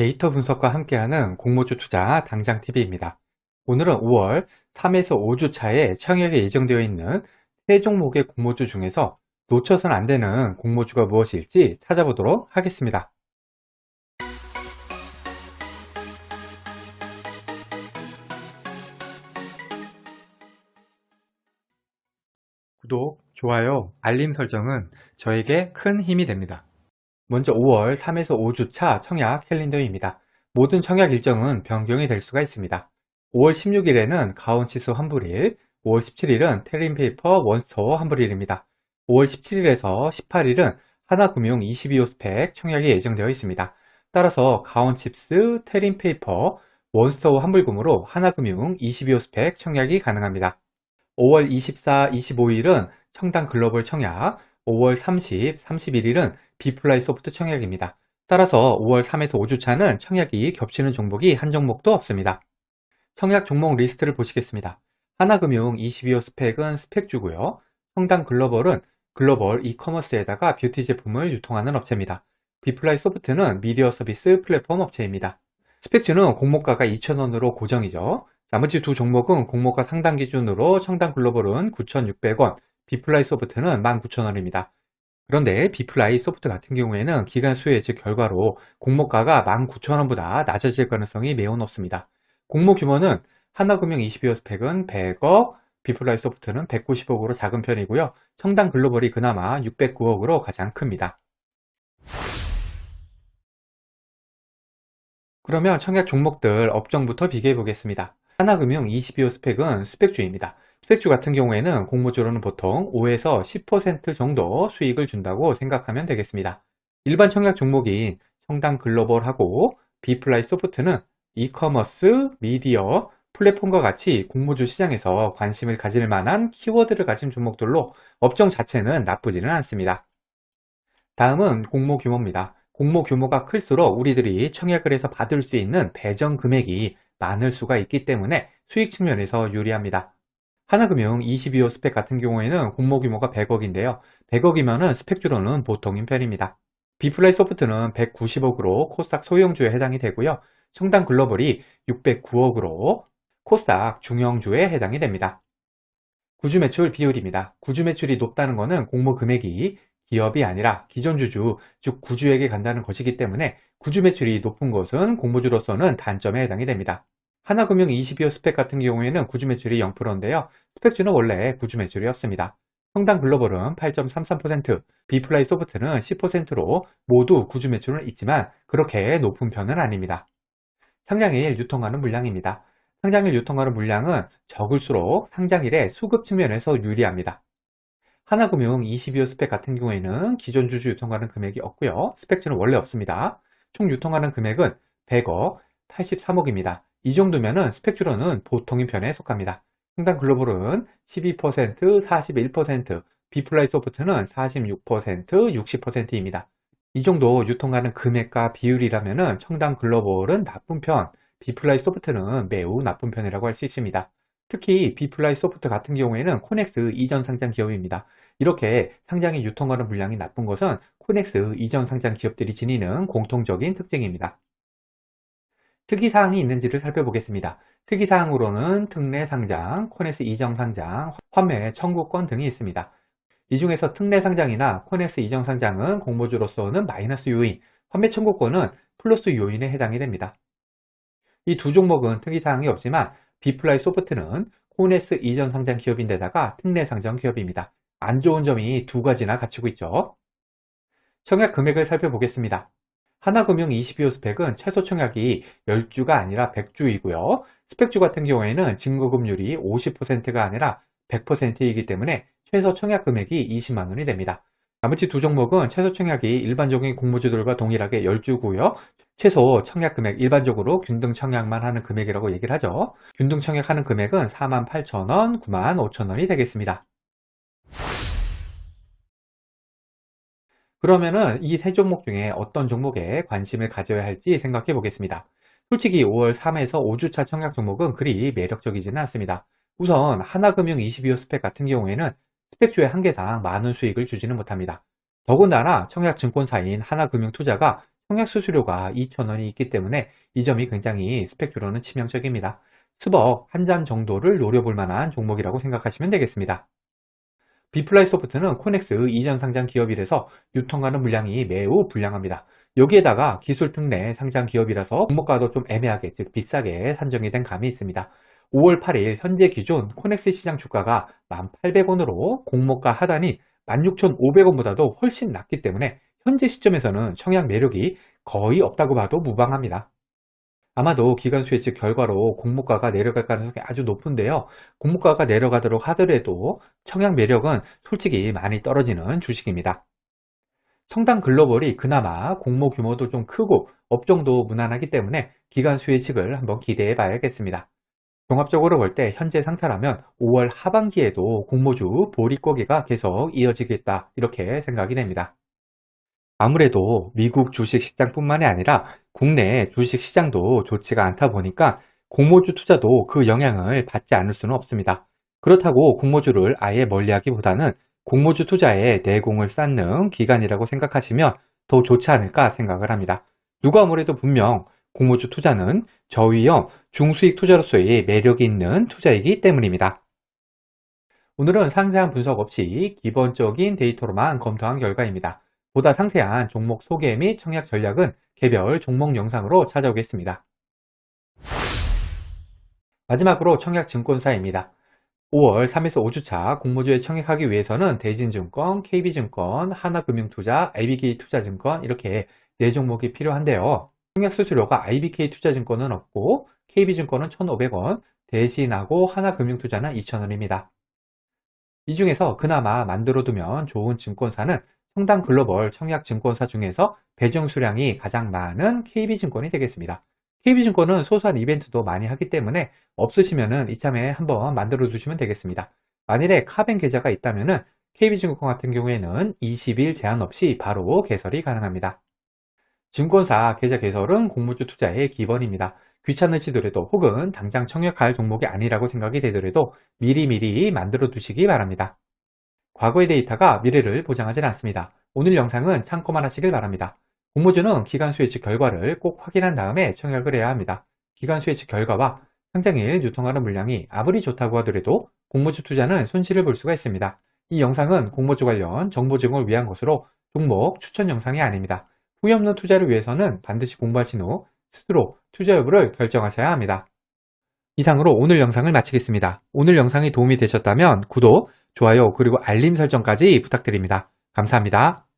데이터 분석과 함께하는 공모주 투자 당장 TV입니다. 오늘은 5월 3에서 5주 차에 청약이 예정되어 있는 세 종목의 공모주 중에서 놓쳐선 안 되는 공모주가 무엇일지 찾아보도록 하겠습니다. 구독, 좋아요, 알림 설정은 저에게 큰 힘이 됩니다. 먼저 5월 3에서 5주 차 청약 캘린더입니다. 모든 청약 일정은 변경이 될 수가 있습니다. 5월 16일에는 가온치수 환불일, 5월 17일은 테린페이퍼 원스토어 환불일입니다. 5월 17일에서 18일은 하나금융 22호 스펙 청약이 예정되어 있습니다. 따라서 가온칩스, 테린페이퍼, 원스토어 환불금으로 하나금융 22호 스펙 청약이 가능합니다. 5월 24, 25일은 청당 글로벌 청약, 5월 30, 31일은 비플라이 소프트 청약입니다. 따라서 5월 3에서 5주차는 청약이 겹치는 종목이 한 종목도 없습니다. 청약 종목 리스트를 보시겠습니다. 하나금융 22호 스펙은 스펙주고요. 청당 글로벌은 글로벌 이커머스에다가 뷰티 제품을 유통하는 업체입니다. 비플라이 소프트는 미디어 서비스 플랫폼 업체입니다. 스펙주는 공모가가 2,000원으로 고정이죠. 나머지 두 종목은 공모가 상당 기준으로 청당 글로벌은 9,600원, 비플라이 소프트는 19,000원입니다. 그런데 비플라이 소프트 같은 경우에는 기간 수혜 즉 결과로 공모가가 19,000원보다 낮아질 가능성이 매우 높습니다. 공모 규모는 하나금융 22호 스펙은 100억, 비플라이 소프트는 190억으로 작은 편이고요. 청당 글로벌이 그나마 609억으로 가장 큽니다. 그러면 청약 종목들 업종부터 비교해 보겠습니다. 하나금융 22호 스펙은 스펙주입니다. 스펙주 같은 경우에는 공모주로는 보통 5에서 10% 정도 수익을 준다고 생각하면 되겠습니다. 일반 청약 종목인 청당 글로벌하고 비플라이 소프트는 이커머스, 미디어, 플랫폼과 같이 공모주 시장에서 관심을 가질 만한 키워드를 가진 종목들로 업종 자체는 나쁘지는 않습니다. 다음은 공모 규모입니다. 공모 규모가 클수록 우리들이 청약을 해서 받을 수 있는 배정 금액이 많을 수가 있기 때문에 수익 측면에서 유리합니다. 하나금융 22호 스펙 같은 경우에는 공모 규모가 100억인데요. 100억이면 스펙주로는 보통인 편입니다. 비플라이 소프트는 190억으로 코스닥 소형주에 해당이 되고요. 청당 글로벌이 609억으로 코스닥 중형주에 해당이 됩니다. 구주 매출 비율입니다. 구주 매출이 높다는 것은 공모 금액이 기업이 아니라 기존 주주, 즉 구주에게 간다는 것이기 때문에 구주 매출이 높은 것은 공모주로서는 단점에 해당이 됩니다. 하나금융 22호 스펙 같은 경우에는 구주 매출이 0%인데요. 스펙주는 원래 구주 매출이 없습니다. 청당 글로벌은 8.33%, 비플라이 소프트는 10%로 모두 구주 매출은 있지만 그렇게 높은 편은 아닙니다. 상장일 유통하는 물량입니다. 상장일 유통하는 물량은 적을수록 상장일의 수급 측면에서 유리합니다. 하나금융 22호 스펙 같은 경우에는 기존 주주 유통하는 금액이 없고요. 스펙주는 원래 없습니다. 총 유통하는 금액은 100억, 83억입니다. 이 정도면은 스펙주로는 보통인 편에 속합니다. 청당 글로벌은 12%, 41%, 비플라이 소프트는 46%, 60%입니다. 이 정도 유통하는 금액과 비율이라면은 청당 글로벌은 나쁜 편, 비플라이 소프트는 매우 나쁜 편이라고 할 수 있습니다. 특히 비플라이 소프트 같은 경우에는 코넥스 이전 상장 기업입니다. 이렇게 상장이 유통하는 물량이 나쁜 것은 코넥스 이전 상장 기업들이 지니는 공통적인 특징입니다. 특이사항이 있는지를 살펴보겠습니다. 특이사항으로는 특례 상장, 코넥스 이전 상장, 환매 청구권 등이 있습니다. 이 중에서 특례 상장이나 코넥스 이전 상장은 공모주로서는 마이너스 요인, 환매 청구권은 플러스 요인에 해당이 됩니다. 이 두 종목은 특이사항이 없지만 비플라이 소프트는 코넥스 이전 상장 기업인데다가 특례 상장 기업입니다. 안 좋은 점이 두 가지나 갖추고 있죠. 청약 금액을 살펴보겠습니다. 하나금융 22호 스펙은 최소 청약이 10주가 아니라 100주이고요. 스펙주 같은 경우에는 증거금률이 50%가 아니라 100%이기 때문에 최소 청약 금액이 20만 원이 됩니다. 나머지 두 종목은 최소 청약이 일반적인 공모주들과 동일하게 10주고요. 최소 청약 금액 일반적으로 균등 청약만 하는 금액이라고 얘기를 하죠. 균등 청약하는 금액은 48,000원, 95,000원이 되겠습니다. 그러면은 이 세 종목 중에 어떤 종목에 관심을 가져야 할지 생각해 보겠습니다. 솔직히 5월 3에서 5주차 청약 종목은 그리 매력적이지는 않습니다. 우선 하나금융 22호 스펙 같은 경우에는 스펙주의 한계상 많은 수익을 주지는 못합니다. 더군다나 청약 증권사인 하나금융투자가 청약 수수료가 2,000원이 있기 때문에 이 점이 굉장히 스펙주로는 치명적입니다. 수벅 한 잔 정도를 노려볼 만한 종목이라고 생각하시면 되겠습니다. 비플라이소프트는 코넥스 이전 상장 기업이라서 유통하는 물량이 매우 불량합니다. 여기에다가 기술 특례 상장 기업이라서 종목가도 좀 애매하게, 즉 비싸게 산정이 된 감이 있습니다. 5월 8일 현재 기준 코넥스 시장 주가가 1,800원으로 공모가 하단이 16,500원보다도 훨씬 낮기 때문에 현재 시점에서는 청약 매력이 거의 없다고 봐도 무방합니다. 아마도 기관수의 측 결과로 공모가가 내려갈 가능성이 아주 높은데요. 공모가가 내려가도록 하더라도 청약 매력은 솔직히 많이 떨어지는 주식입니다. 성당글로벌이 그나마 공모 규모도 좀 크고 업종도 무난하기 때문에 기관수의 측을 한번 기대해 봐야겠습니다. 종합적으로 볼 때 현재 상태라면 5월 하반기에도 공모주 보릿고개가 계속 이어지겠다 이렇게 생각이 됩니다. 아무래도 미국 주식시장뿐만이 아니라 국내 주식시장도 좋지가 않다 보니까 공모주 투자도 그 영향을 받지 않을 수는 없습니다. 그렇다고 공모주를 아예 멀리하기보다는 공모주 투자에 내공을 쌓는 기간이라고 생각하시면 더 좋지 않을까 생각을 합니다. 누가 뭐래도 분명 공모주 투자는 저위험 중수익 투자로서의 매력이 있는 투자이기 때문입니다. 오늘은 상세한 분석 없이 기본적인 데이터로만 검토한 결과입니다. 보다 상세한 종목 소개 및 청약 전략은 개별 종목 영상으로 찾아오겠습니다. 마지막으로 청약 증권사입니다. 5월 3에서 5주차 공모주에 청약하기 위해서는 대진증권, KB증권, 하나금융투자, IBK투자증권 이렇게 4종목이 필요한데요. 청약 수수료가 IBK투자증권은 없고 KB증권은 1,500원, 대신하고 하나금융투자는 2,000원입니다. 이 중에서 그나마 만들어두면 좋은 증권사는 성당글로벌 청약증권사 중에서 배정 수량이 가장 많은 KB증권이 되겠습니다. KB증권은 소소한 이벤트도 많이 하기 때문에 없으시면 이참에 한번 만들어 두시면 되겠습니다. 만일에 카뱅 계좌가 있다면 KB증권 같은 경우에는 20일 제한 없이 바로 개설이 가능합니다. 증권사 계좌 개설은 공모주 투자의 기본입니다. 귀찮으시더라도 혹은 당장 청약할 종목이 아니라고 생각이 되더라도 미리미리 만들어 두시기 바랍니다. 과거의 데이터가 미래를 보장하지는 않습니다. 오늘 영상은 참고만 하시길 바랍니다. 공모주는 기관수의 측 결과를 꼭 확인한 다음에 청약을 해야 합니다. 기관수의 측 결과와 상장일 유통하는 물량이 아무리 좋다고 하더라도 공모주 투자는 손실을 볼 수가 있습니다. 이 영상은 공모주 관련 정보 제공을 위한 것으로 종목 추천 영상이 아닙니다. 후회 없는 투자를 위해서는 반드시 공부하신 후 스스로 투자 여부를 결정하셔야 합니다. 이상으로 오늘 영상을 마치겠습니다. 오늘 영상이 도움이 되셨다면 구독, 좋아요 그리고 알림 설정까지 부탁드립니다. 감사합니다.